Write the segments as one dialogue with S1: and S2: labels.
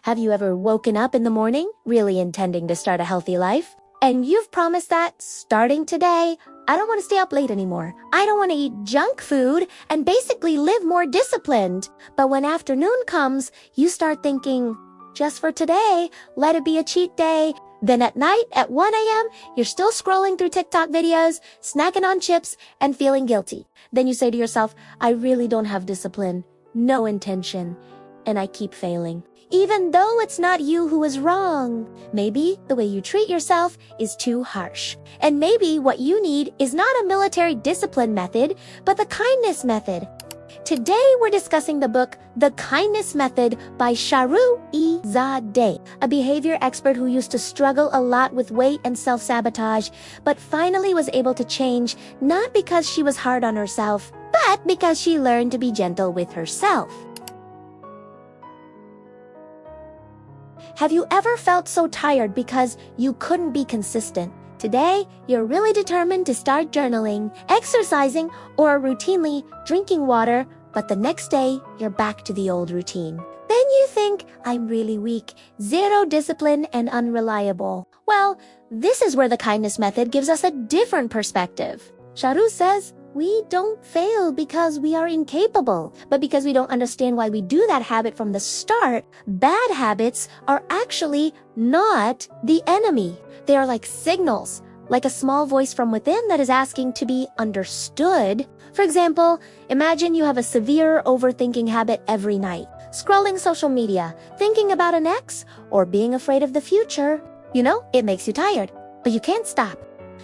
S1: Have you ever woken up in the morning really intending to start a healthy life? And you've promised that starting today, I don't want to stay up late anymore. I don't want to eat junk food and basically live more disciplined. But when afternoon comes, you start thinking, just for today, let it be a cheat day. Then at night at 1 a.m., you're still scrolling through TikTok videos, snacking on chips, and feeling guilty. Then you say to yourself, I really don't have discipline, no intention, and I keep failing. Even though it's not you who is wrong. Maybe the way you treat yourself is too harsh. And maybe what you need is not a military discipline method, but the kindness method. Today we're discussing the book The Kindness Method by Shahroo Izadi, a behavior expert who used to struggle a lot with weight and self-sabotage, but finally was able to change, not because she was hard on herself, but because she learned to be gentle with herself. Have you ever felt so tired because you couldn't be consistent? Today, you're really determined to start journaling, exercising, or routinely drinking water, but the next day, you're back to the old routine. Then you think, I'm really weak, zero discipline, and unreliable. Well, this is where the kindness method gives us a different perspective. Shahroo says, we don't fail because we are incapable, but because we don't understand why we do that habit from the start. Bad habits are actually not the enemy. They are like signals, like a small voice from within that is asking to be understood. For example, imagine you have a severe overthinking habit every night, scrolling social media, thinking about an ex, or being afraid of the future. You know, it makes you tired, but you can't stop.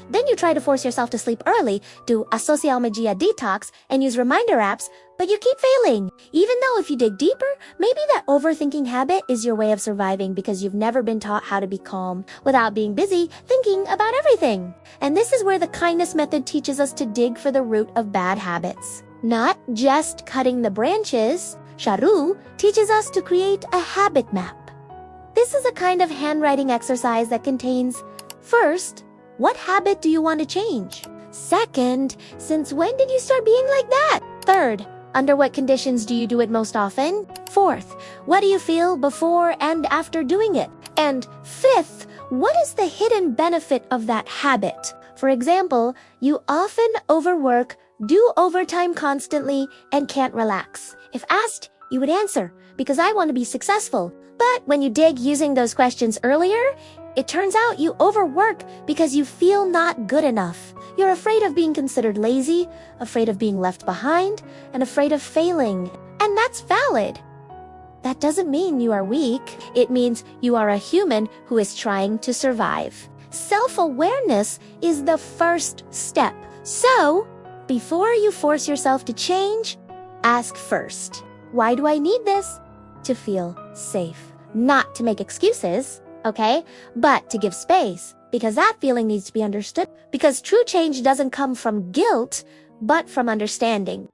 S1: Then you try to force yourself to sleep early, do a social media detox, and use reminder apps, but you keep failing. Even though if you dig deeper, maybe that overthinking habit is your way of surviving because you've never been taught how to be calm without being busy thinking about everything. And this is where the kindness method teaches us to dig for the root of bad habits. Not just cutting the branches, Shahroo teaches us to create a habit map. This is a kind of handwriting exercise that contains, first, what habit do you want to change? Second, since when did you start being like that? Third, under what conditions do you do it most often? Fourth, what do you feel before and after doing it? And fifth, what is the hidden benefit of that habit? For example, you often overwork, do overtime constantly, and can't relax. If asked, you would answer, because I want to be successful. But when you dig using those questions earlier, it turns out you overwork because you feel not good enough. You're afraid of being considered lazy, afraid of being left behind, and afraid of failing. And that's valid. That doesn't mean you are weak. It means you are a human who is trying to survive. Self-awareness is the first step. So, before you force yourself to change, ask first, why do I need this? To feel safe. Not to make excuses. Okay? But to give space, because that feeling needs to be understood. Because true change doesn't come from guilt, but from understanding.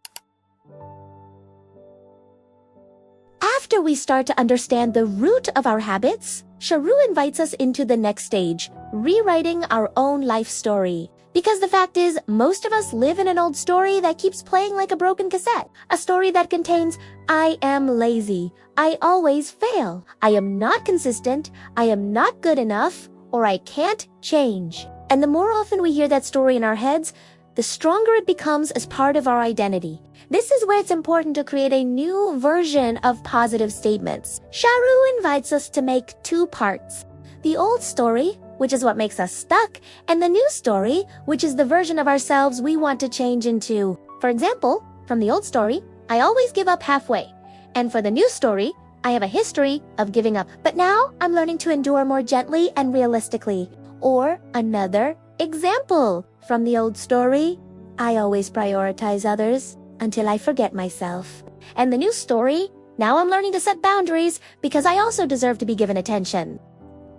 S1: After we start to understand the root of our habits, Shahroo invites us into the next stage, rewriting our own life story. Because the fact is, most of us live in an old story that keeps playing like a broken cassette. A story that contains, I am lazy, I always fail, I am not consistent, I am not good enough, or I can't change. And the more often we hear that story in our heads, the stronger it becomes as part of our identity. This is where it's important to create a new version of positive statements. Shahroo invites us to make two parts. The old story, which is what makes us stuck, and the new story, which is the version of ourselves we want to change into. For example, from the old story, I always give up halfway. And for the new story, I have a history of giving up. But now I'm learning to endure more gently and realistically. Or another example. From the old story, I always prioritize others until I forget myself. And the new story, now I'm learning to set boundaries because I also deserve to be given attention.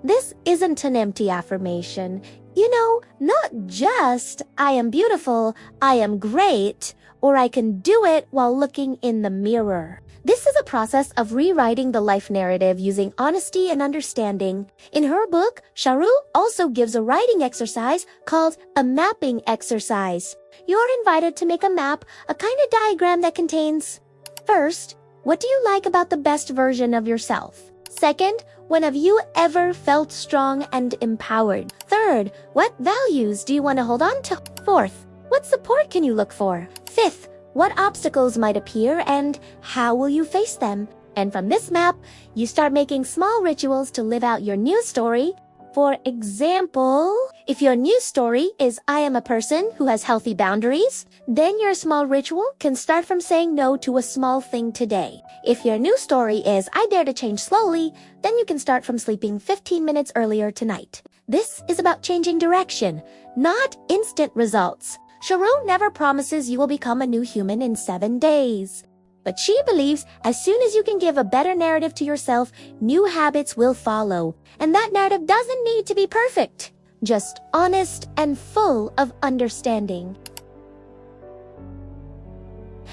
S1: This isn't an empty affirmation. You know, not just, I am beautiful, I am great, or I can do it while looking in the mirror. This is a process of rewriting the life narrative using honesty and understanding. In her book, Shahroo also gives a writing exercise called a mapping exercise. You're invited to make a map, a kind of diagram that contains, first, what do you like about the best version of yourself? Second, when have you ever felt strong and empowered? Third, what values do you want to hold on to? Fourth, what support can you look for? Fifth, what obstacles might appear and how will you face them? And from this map, you start making small rituals to live out your new story. For example, if your new story is I am a person who has healthy boundaries, then your small ritual can start from saying no to a small thing today. If your new story is I dare to change slowly, then you can start from sleeping 15 minutes earlier tonight. This is about changing direction, not instant results. Shahroo never promises you will become a new human in 7 days. But she believes as soon as you can give a better narrative to yourself, new habits will follow. And that narrative doesn't need to be perfect, just honest and full of understanding.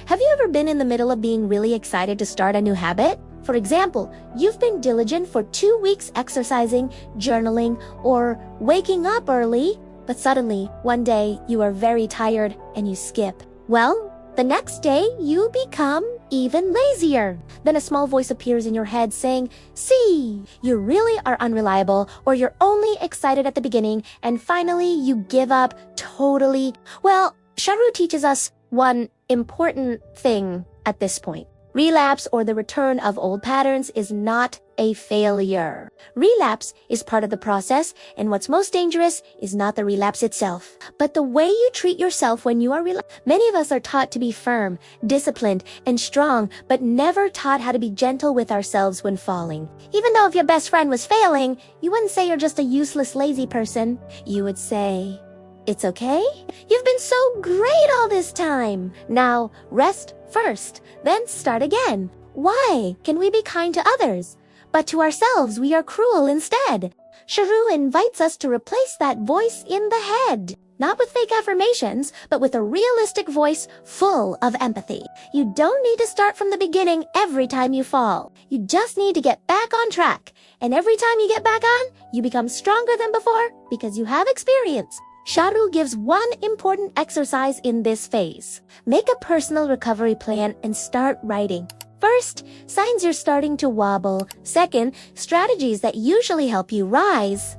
S1: Have you ever been in the middle of being really excited to start a new habit? For example, you've been diligent for 2 weeks exercising, journaling, or waking up early, but suddenly, one day, you are very tired and you skip. Well, the next day, you become even lazier. Then a small voice appears in your head saying, see, you really are unreliable, or you're only excited at the beginning, and finally you give up totally. Well, Shahroo teaches us one important thing at this point. Relapse, or the return of old patterns, is not a failure. Relapse is part of the process, and what's most dangerous is not the relapse itself, but the way you treat yourself when you are relapsed. Many of us are taught to be firm, disciplined, and strong, but never taught how to be gentle with ourselves when falling. Even though if your best friend was failing, you wouldn't say you're just a useless, lazy person. You would say, it's okay. You've been so great all this time. Now, rest first, then start again. Why can we be kind to others, but to ourselves we are cruel instead? Shahroo invites us to replace that voice in the head, not with fake affirmations, but with a realistic voice full of empathy. You don't need to start from the beginning every time you fall. You just need to get back on track. And every time you get back on, you become stronger than before because you have experience. Shahroo gives one important exercise in this phase. Make a personal recovery plan and start writing. First, signs you're starting to wobble. Second, strategies that usually help you rise.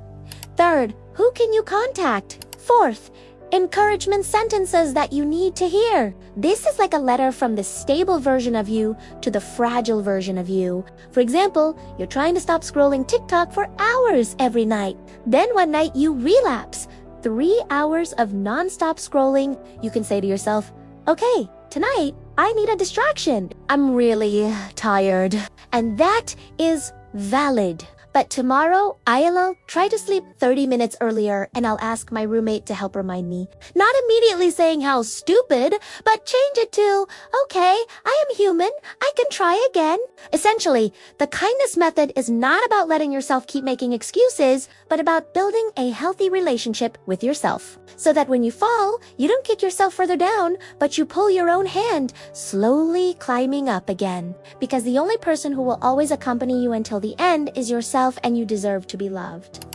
S1: Third, who can you contact? Fourth, encouragement sentences that you need to hear. This is like a letter from the stable version of you to the fragile version of you. For example, you're trying to stop scrolling TikTok for hours every night. Then one night you relapse. 3 hours of non-stop scrolling, you can say to yourself, okay, tonight, I need a distraction. I'm really tired. And that is valid. But tomorrow, I'll try to sleep 30 minutes earlier and I'll ask my roommate to help remind me. Not immediately saying how stupid, but change it to, okay, I am human, I can try again. Essentially, the kindness method is not about letting yourself keep making excuses, but about building a healthy relationship with yourself. So that when you fall, you don't kick yourself further down, but you pull your own hand, slowly climbing up again. Because the only person who will always accompany you until the end is yourself, and you deserve to be loved.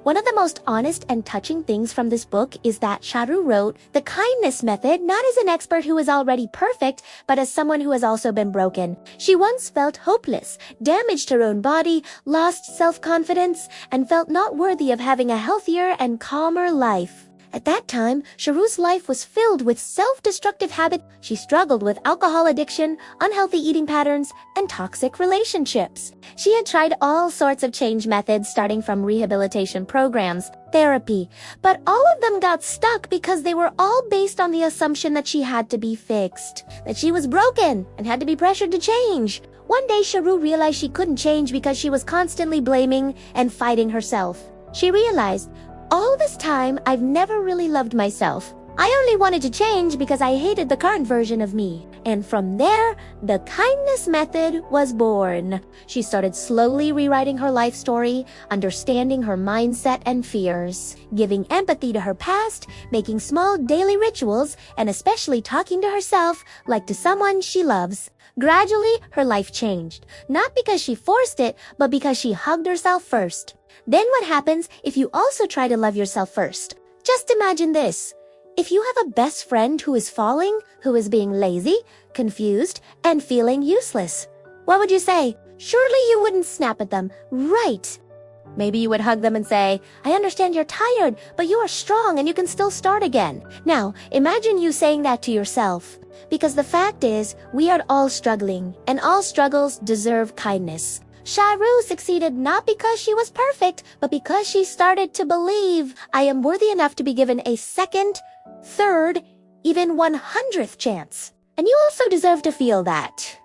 S1: One of the most honest and touching things from this book is that Shahroo wrote the kindness method not as an expert who is already perfect, but as someone who has also been broken. She once felt hopeless, damaged her own body, lost self-confidence, and felt not worthy of having a healthier and calmer life. At that time, Shahroo's life was filled with self-destructive habits. She struggled with alcohol addiction, unhealthy eating patterns, and toxic relationships. She had tried all sorts of change methods, starting from rehabilitation programs, therapy, but all of them got stuck because they were all based on the assumption that she had to be fixed, that she was broken and had to be pressured to change. One day, Shahroo realized she couldn't change because she was constantly blaming and fighting herself. She realized, all this time, I've never really loved myself. I only wanted to change because I hated the current version of me. And from there, the kindness method was born. She started slowly rewriting her life story, understanding her mindset and fears, giving empathy to her past, making small daily rituals, and especially talking to herself like to someone she loves. Gradually, her life changed. Not because she forced it, but because she hugged herself first. Then what happens if you also try to love yourself first? Just imagine this. If you have a best friend who is falling, who is being lazy, confused, and feeling useless, What would you say? Surely you wouldn't snap at them, right? Maybe you would hug them and say, I understand you're tired, but you are strong and you can still start again. Now, imagine you saying that to yourself. Because the fact is, we are all struggling, and all struggles deserve kindness. Shahroo succeeded not because she was perfect, but because she started to believe, I am worthy enough to be given a second, third, even 100th chance. And you also deserve to feel that.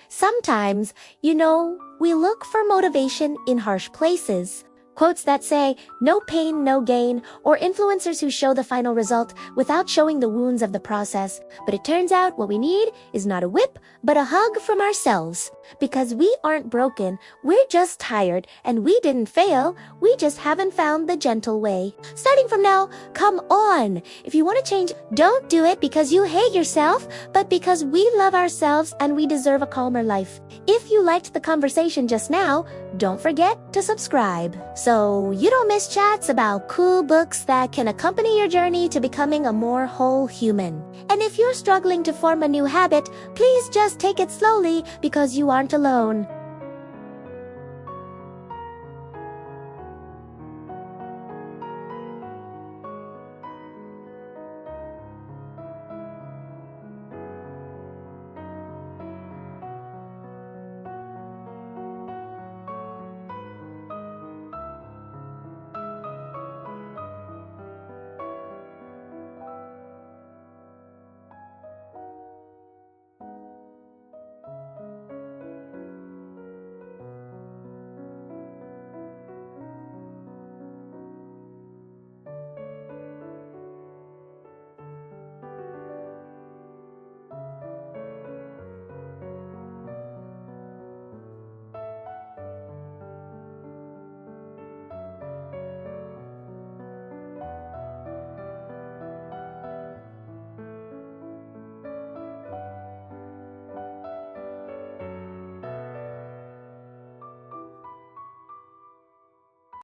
S1: Sometimes, we look for motivation in harsh places. Quotes that say, no pain, no gain, or influencers who show the final result without showing the wounds of the process. But it turns out what we need is not a whip, but a hug from ourselves. Because we aren't broken, we're just tired, and we didn't fail, we just haven't found the gentle way. Starting from now, come on! If you want to change, don't do it because you hate yourself, but because we love ourselves and we deserve a calmer life. If you liked the conversation just now, don't forget to subscribe, so you don't miss chats about cool books that can accompany your journey to becoming a more whole human. And if you're struggling to form a new habit, please just take it slowly because you aren't alone.